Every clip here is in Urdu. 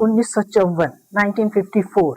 1954, 1954।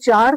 4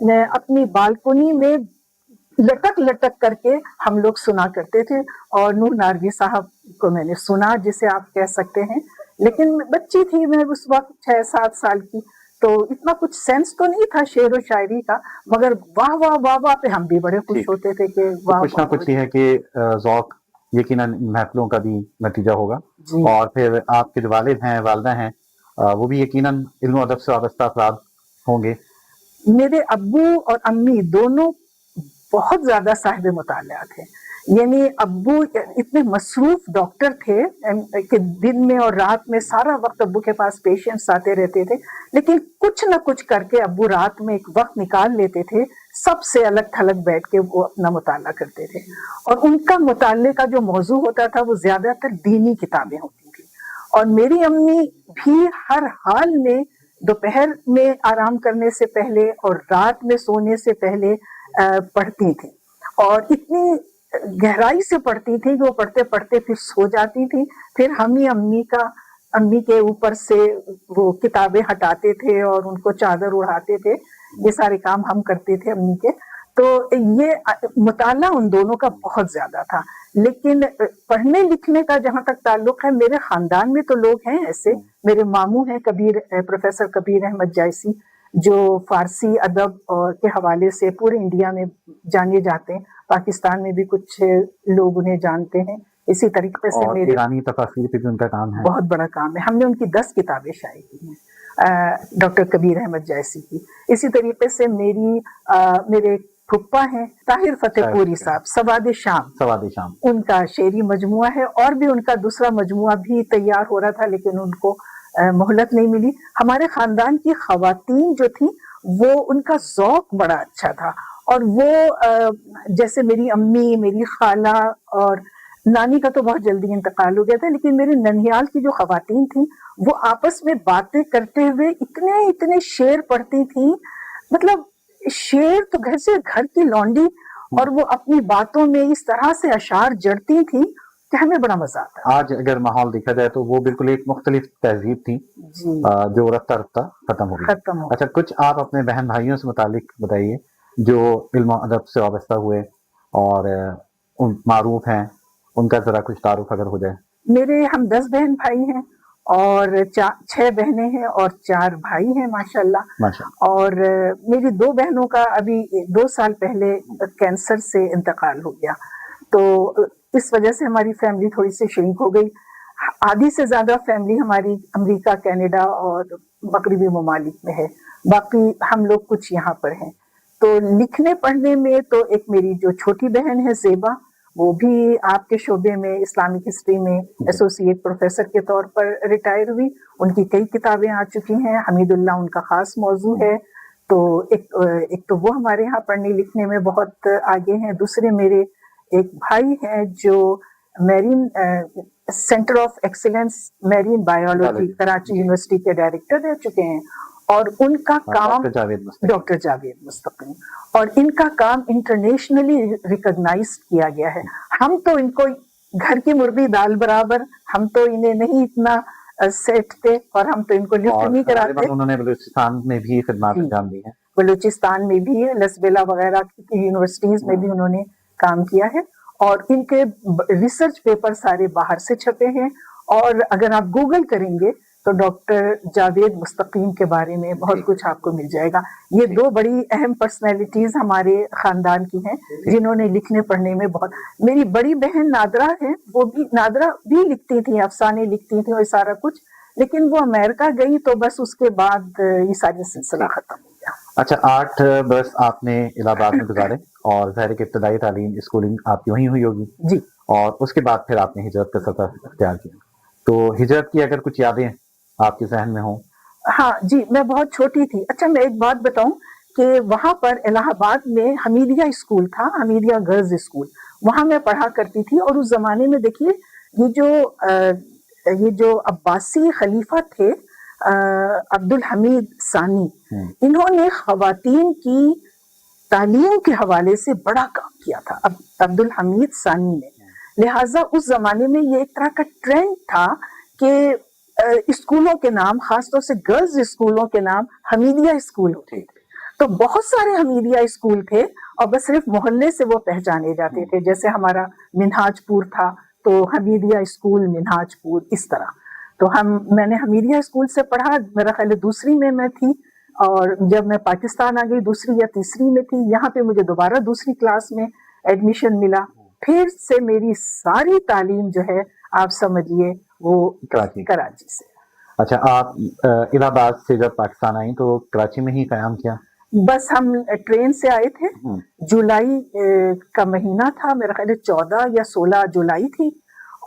اپنی بالکنی میں لٹک لٹک کر کے ہم لوگ سنا کرتے تھے. اور نور ناروی صاحب کو میں نے سنا, جسے آپ کہہ سکتے ہیں, لیکن بچی تھی میں اس وقت 6-7 سال کی, تو اتنا کچھ سینس تو نہیں تھا شعر و شاعری کا, مگر واہ واہ واہ واہ پہ ہم بھی بڑے خوش ہوتے تھے کہ واہ. کچھ نہ کچھ یہ ہے کہ ذوق یقیناً محفلوں کا بھی نتیجہ ہوگا, اور پھر آپ کے جو والد ہیں والدہ ہیں وہ بھی یقیناً علم و ادب سے وابستہ افراد ہوں گے. میرے ابو اور امی دونوں بہت زیادہ صاحب مطالعہ تھے. یعنی ابو اتنے مصروف ڈاکٹر تھے کہ دن میں اور رات میں سارا وقت ابو کے پاس پیشنٹس آتے رہتے تھے, لیکن کچھ نہ کچھ کر کے ابو رات میں ایک وقت نکال لیتے تھے, سب سے الگ تھلگ بیٹھ کے وہ اپنا مطالعہ کرتے تھے. اور ان کا مطالعے کا جو موضوع ہوتا تھا وہ زیادہ تر دینی کتابیں ہوتی تھیں. اور میری امی بھی ہر حال میں دوپہر میں آرام کرنے سے پہلے اور رات میں سونے سے پہلے پڑھتی تھیں, اور اتنی گہرائی سے پڑھتی تھی کہ وہ پڑھتے پڑھتے پھر سو جاتی تھی. پھر ہم ہی امی کے اوپر سے وہ کتابیں ہٹاتے تھے اور ان کو چادر اڑاتے تھے. یہ سارے کام ہم کرتے تھے امی کے. تو یہ مطالعہ ان دونوں کا بہت زیادہ تھا. لیکن پڑھنے لکھنے کا جہاں تک تعلق ہے, میرے خاندان میں تو لوگ ہیں ایسے. میرے ماموں ہیں پروفیسر کبیر احمد جائسی, جو فارسی ادب اور کے حوالے سے پورے انڈیا میں جانے جاتے ہیں. پاکستان میں بھی کچھ لوگ انہیں جانتے ہیں. اسی طریقے سے اور میرے ایرانی تفاسیر پہ بھی ان کا کام ہے, بہت بڑا کام ہے. ہم نے ان کی 10 کتابیں شائع کی ہیں ڈاکٹر کبیر احمد جائسی کی. اسی طریقے سے میرے پھپھا ہیں طاہر فتح پوری صاحب, سواد شام ان کا شعری مجموعہ ہے, اور بھی ان کا دوسرا مجموعہ بھی تیار ہو رہا تھا لیکن ان کو مہلت نہیں ملی. ہمارے خاندان کی خواتین جو تھیں وہ ان کا ذوق بڑا اچھا تھا, اور وہ جیسے میری امی, میری خالہ اور نانی کا تو بہت جلدی انتقال ہو گیا تھا, لیکن میری ننیال کی جو خواتین تھیں وہ آپس میں باتیں کرتے ہوئے اتنے شعر پڑھتی تھیں. مطلب شعر تو گھر کی لونڈی, اور وہ اپنی باتوں میں اس طرح سے اشعار جڑتی تھیں کہ ہمیں بڑا مزہ آتا. آج اگر ماحول دیکھا جائے تو وہ بالکل ایک مختلف تہذیب تھی جو رفتہ رفتہ ختم ہو گئی. اچھا, کچھ آپ اپنے بہن بھائیوں سے متعلق بتائیے جو علم و ادب سے وابستہ ہوئے اور معروف ہیں, ان کا ذرا کچھ تعارف اگر ہو جائے. میرے ہم 10 بہن بھائی ہیں, اور 6 بہنیں ہیں اور 4 بھائی ہیں ماشاءاللہ. اور میری 2 بہنوں کا ابھی 2 سال پہلے کینسر سے انتقال ہو گیا, تو اس وجہ سے ہماری فیملی تھوڑی سی شرنک ہو گئی. آدھی سے زیادہ فیملی ہماری امریکہ, کینیڈا اور مغربی ممالک میں ہے, باقی ہم لوگ کچھ یہاں پر ہیں. تو لکھنے پڑھنے میں تو ایک میری جو چھوٹی بہن ہے زیبا, وہ بھی آپ کے شعبے میں اسلامک ہسٹری میں ایسوسیٹ پروفیسر کے طور پر ریٹائر ہوئی. ان کی کئی کتابیں آ چکی ہیں. حمید اللہ ان کا خاص موضوع ہے. تو ایک تو وہ ہمارے یہاں پڑھنے لکھنے میں بہت آگے ہیں. دوسرے میرے ایک بھائی ہیں جو marine centre of excellence marine biology Karachi university کے ڈائریکٹر رہ چکے ہیں, اور ان کا کام ڈاکٹر جاوید مستقیم, اور ان کا کام انٹرنیشنلی ریکگنائز کیا گیا ہے. ہم تو ان کو گھر کی مرغی دال برابر, ہم تو انہیں نہیں اتنا سیٹ تھے, اور ہم تو ان کو لفٹ نہیں کراتے. انہوں نے بلوچستان میں بھی خدمات انجام دی ہیں. بلوچستان میں بھی ہے, لسبیلا وغیرہ کی یونیورسٹیز میں بھی انہوں نے کام کیا ہے, اور ان کے ریسرچ پیپر سارے باہر سے چھپے ہیں. اور اگر آپ گوگل کریں گے تو ڈاکٹر جاوید مستقیم کے بارے میں بہت کچھ آپ کو مل جائے گا. یہ 2 بڑی اہم پرسنالٹیز ہمارے خاندان کی ہیں جنہوں نے لکھنے پڑھنے میں بہت. میری بڑی بہن نادرا ہے, وہ بھی نادرا بھی لکھتی تھی, افسانے لکھتی تھی اور سارا کچھ, لیکن وہ امریکہ گئی تو بس اس کے بعد یہ سارا سلسلہ ختم ہو گیا. اچھا, 8 برس آپ نے الہ آباد میں گزارے, اور ظاہر کہ ابتدائی تعلیم اسکولنگ آپ کی وہیں ہوئی ہوگی جی, اور اس کے بعد پھر آپ نے ہجرت کا سفر اختیار کیا. تو ہجرت کی اگر کچھ یادیں آپ کے ذہن میں ہوں. ہاں جی, میں بہت چھوٹی تھی. اچھا, میں ایک بات بتاؤں کہ وہاں پر الہ آباد میں حمیدیہ اسکول تھا, حمیدیہ گرلز اسکول, وہاں میں پڑھا کرتی تھی. اور اس زمانے میں دیکھیے یہ جو عباسی خلیفہ تھے عبد الحمید ثانی, انہوں نے خواتین کی تعلیم کے حوالے سے بڑا کام کیا تھا عبد الحمید ثانی نے. لہٰذا اس زمانے میں یہ ایک طرح کا ٹرینڈ تھا کہ اسکولوں کے نام, خاص طور سے گرلز اسکولوں کے نام حمیدیہ اسکول ہوتے تھے. تو بہت سارے حمیدیہ اسکول تھے اور بس صرف محلے سے وہ پہچانے جاتے تھے. جیسے ہمارا منہاج پور تھا تو حمیدیہ اسکول منہاج پور, اس طرح. تو میں نے حمیدیہ اسکول سے پڑھا, میرا خیال ہے دوسری میں تھی, اور جب میں پاکستان آ گئی دوسری یا تیسری میں تھی, یہاں پہ مجھے دوبارہ دوسری کلاس میں ایڈمیشن ملا. پھر سے میری ساری تعلیم جو ہے آپ سمجھیے وہ کراچی سے. اچھا, آپ الہ آباد سے جب پاکستان آئیں تو کراچی میں ہی قیام کیا؟ بس ہم ٹرین سے آئے تھے, جولائی کا مہینہ تھا, میرا خیال ہے 14 یا 16 جولائی تھی,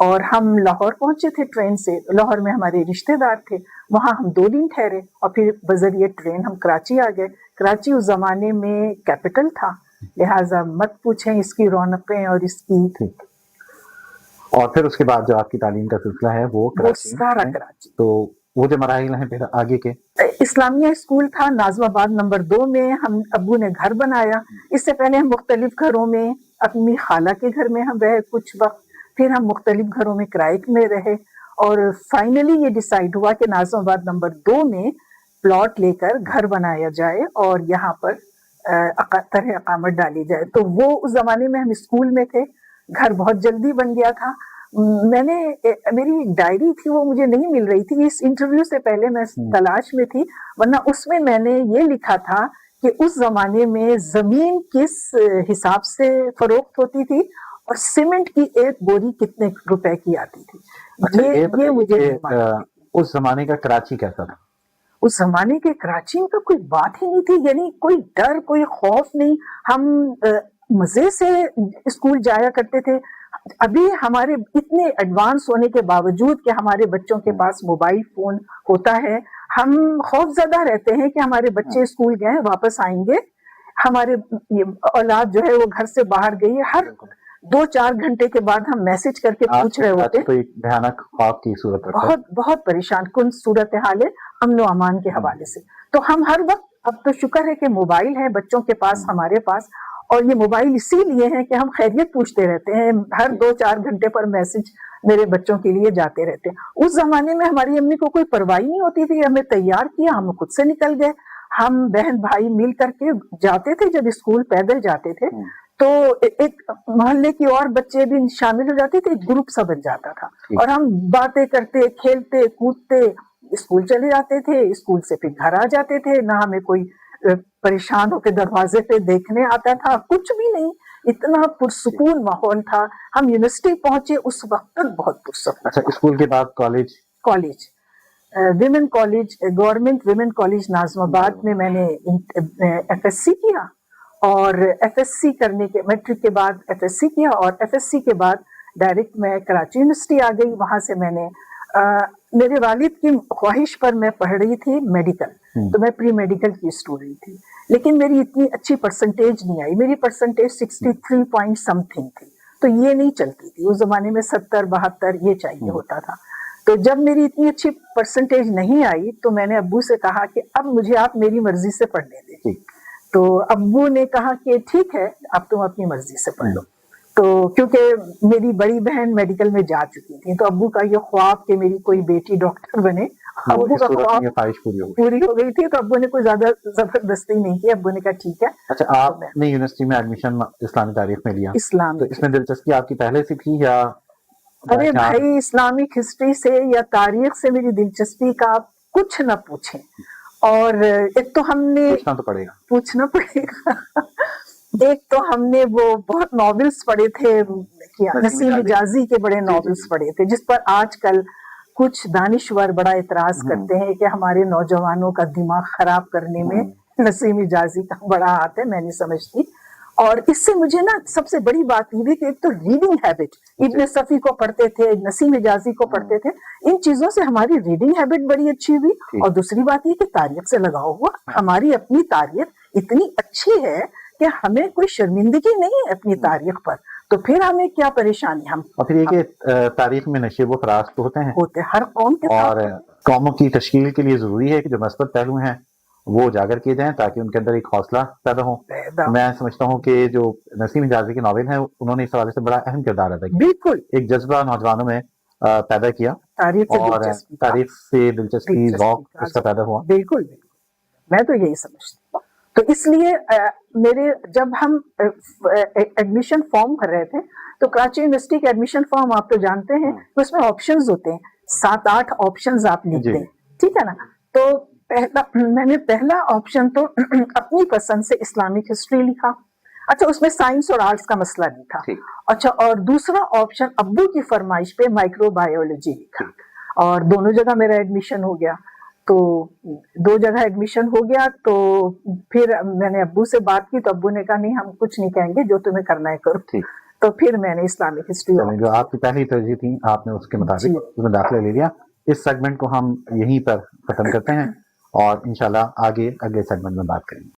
اور ہم لاہور پہنچے تھے ٹرین سے. لاہور میں ہمارے رشتے دار تھے, وہاں ہم 2 دن ٹھہرے اور پھر بذریعہ ٹرین ہم کراچی آ گئے. کراچی اس زمانے میں کیپٹل تھا, لہٰذا مت پوچھیں اس کی رونقیں اور اس کی. اور پھر اس کے بعد جو آپ کی تعلیم کا سلسلہ ہے وہ سارا کراچی. تو وہ جو مراحل ہیں پھر آگے کے؟ اسلامیہ اسکول تھا ناظم آباد نمبر 2 میں, ہم ابو نے گھر بنایا. اس سے پہلے ہم مختلف گھروں میں, اپنی خالہ کے گھر میں ہم رہے کچھ وقت, پھر ہم مختلف گھروں میں کرائے میں رہے, اور فائنلی یہ ڈیسائیڈ ہوا کہ ناظم آباد نمبر 2 میں پلاٹ لے کر گھر بنایا جائے اور یہاں پر طرح اقامت ڈالی جائے. تو وہ اس زمانے میں ہم اسکول میں تھے, گھر بہت جلدی بن گیا تھا. میری ایک ڈائری تھی, وہ مجھے نہیں مل رہی تھی, اس انٹرویو سے پہلے میں تلاش میں تھی, ورنہ اس میں نے یہ لکھا تھا کہ اس زمانے میں زمین کس حساب سے فروخت ہوتی تھی اور سیمنٹ کی ایک بوری کتنے روپے کی آتی تھی. یہ مجھے اس زمانے کا کراچی کیسا تھا؟ اس زمانے کے کراچی میں تو کوئی بات ہی نہیں تھی, یعنی کوئی ڈر کوئی خوف نہیں. ہم مزے سے اسکول جایا کرتے تھے. ابھی ہمارے اتنے ایڈوانس ہونے کے باوجود کہ ہمارے بچوں کے پاس موبائل فون ہوتا ہے, ہم خوف زدہ رہتے ہیں کہ ہمارے بچے اسکول گئے واپس آئیں گے, ہمارے اولاد جو ہے وہ گھر سے باہر گئی ہے. ہر 2-4 گھنٹے کے بعد ہم میسج کر کے پوچھ رہے ہوتے ہیں. بھیانک خوف کی صورت بہت پریشان کن صورتحال ہے امن و امان کے حوالے سے. تو ہم ہر وقت, اب تو شکر ہے کہ موبائل ہے بچوں کے پاس, ہمارے پاس, اور یہ موبائل اسی لیے ہے کہ ہم خیریت پوچھتے رہتے ہیں, ہر 2-4 گھنٹے پر میسج میرے بچوں کے لیے جاتے رہتے ہیں. اس زمانے میں ہماری امی کو کوئی پرواہ نہیں ہوتی تھی, ہمیں تیار کیا, ہم خود سے نکل گئے. ہم بہن بھائی مل کر کے جاتے تھے, جب اسکول پیدل جاتے تھے تو ایک محلے کی اور بچے بھی شامل ہو جاتے تھے, ایک گروپ سا بن جاتا تھا, اور ہم باتیں کرتے کھیلتے کودتے اسکول چلے جاتے تھے. اسکول سے پھر گھر آ جاتے تھے, نہ ہمیں کوئی پریشان ہو کے دروازے پہ دیکھنے آتا تھا, کچھ بھی نہیں. اتنا پرسکون ماحول تھا. ہم یونیورسٹی پہنچے اس وقت تک بہت پرسکون. اچھا, اسکول کے بعد college women college, government women college Nazimabad میں نے ایف ایس سی کیا, اور ایف ایس سی کرنے کے میٹرک کے بعد ایف ایس سی کیا, اور ایف ایس سی کے بعد ڈائریکٹ میں کراچی یونیورسٹی آ گئی. وہاں سے میں نے میرے والد کی خواہش پر میں پڑھ رہی تھی میڈیکل, تو میں پری میڈیکل کی اسٹوڈنٹ تھی, لیکن میری اتنی اچھی پرسنٹیج نہیں آئی. میری پرسنٹیج 63 پوائنٹ سم تھنگ تھی, تو یہ نہیں چلتی تھی. اس زمانے میں 70-72 یہ چاہیے ہوتا تھا. تو جب میری اتنی اچھی پرسنٹیج نہیں آئی تو میں نے ابو سے کہا کہ اب مجھے آپ میری مرضی سے پڑھنے دیں. تو ابو نے کہا کہ ٹھیک ہے, اب تم اپنی مرضی سے پڑھ لو. تو کیونکہ میری بڑی بہن میڈیکل میں جا چکی تھی, تو ابو کا یہ خواب کہ میری کوئی بیٹی ڈاکٹر بنے, ابو کا خواب خواہش پوری ہو گئی تھی. تو ابو نے کوئی زیادہ زبردستی نہیں کی, ابو نے کہا ٹھیک ہے. اچھا, آپ نے یونیورسٹی میں ایڈمیشن اسلامی تاریخ میں لیا, اسلام, تو اس میں دلچسپی آپ کی پہلے سے تھی یا؟ ارے بھائی, اسلامک ہسٹری سے یا تاریخ سے میری دلچسپی کا آپ کچھ نہ پوچھیں. اور ایک تو ہم نے پوچھنا پڑے گا. ایک تو ہم نے وہ بہت ناولس پڑھے تھے, نسیم حجازی کے بڑے ناولس پڑھے تھے, جس پر آج کل کچھ دانشور بڑا اعتراض کرتے ہیں کہ ہمارے نوجوانوں کا دماغ خراب کرنے میں نسیم حجازی کا بڑا ہاتھ ہے. میں نہیں سمجھتی. اور اس سے مجھے نا سب سے بڑی بات یہ ہے کہ ایک تو ریڈنگ ہیبٹ, ابن صفی کو پڑھتے تھے, نسیم حجازی کو پڑھتے تھے, ان چیزوں سے ہماری ریڈنگ ہیبٹ بڑی اچھی ہوئی. اور دوسری بات یہ کہ تاریخ سے لگاؤ ہوا, ہماری اپنی تاریخ اتنی اچھی ہے کہ ہمیں کوئی شرمندگی نہیں ہے اپنی تاریخ پر, تو پھر ہمیں کیا پریشانی. ہم اور پھر یہ کہ تاریخ میں نشیب و فراز تو ہوتے ہیں ہر قوم کے, اور قوموں کی تشکیل کے لیے ضروری ہے کہ جو مثبت پہلو ہیں وہ اجاگر کیے جائیں تاکہ ان کے اندر ایک حوصلہ پیدا ہو. میں سمجھتا ہوں کہ جو نسیم حجازی کے ناول ہیں انہوں نے اس حوالے سے بڑا اہم کردار ادا کیا. بالکل, ایک جذبہ نوجوانوں میں پیدا کیا, اور تاریخ سے دلچسپی ذوق اس کا پیدا ہوا. بالکل, میں تو یہی سمجھتی ہوں. تو اس لیے میرے جب ہم ایڈمیشن فارم بھر رہے تھے تو کراچی یونیورسٹی کے ایڈمیشن فارم آپ تو جانتے ہیں اس میں آپشنز ہوتے ہیں 7-8 آپشنز آپ لکھتے ہیں, ٹھیک ہے نا. تو میں نے پہلا آپشن تو اپنی پسند سے اسلامک ہسٹری لکھا. اچھا اس میں سائنس اور آرٹس کا مسئلہ نہیں تھا. اچھا اور دوسرا آپشن ابو کی فرمائش پہ مائکرو بایولوجی لکھا, اور دونوں جگہ میرا ایڈمیشن ہو گیا. تو 2 جگہ ایڈمیشن ہو گیا. تو پھر میں نے ابو سے بات کی تو ابو نے کہا نہیں ہم کچھ نہیں کہیں گے, جو تمہیں کرنا ہے کرو. تو پھر میں نے اسلامک ہسٹری جو آپ کی پہلی ترجیح تھی آپ نے اس کے مطابق اس میں داخلہ لے لیا. اس سیگمنٹ کو ہم یہیں پر ختم کرتے ہیں اور انشاءاللہ آگے اگلے سیگمنٹ میں بات کریں گے.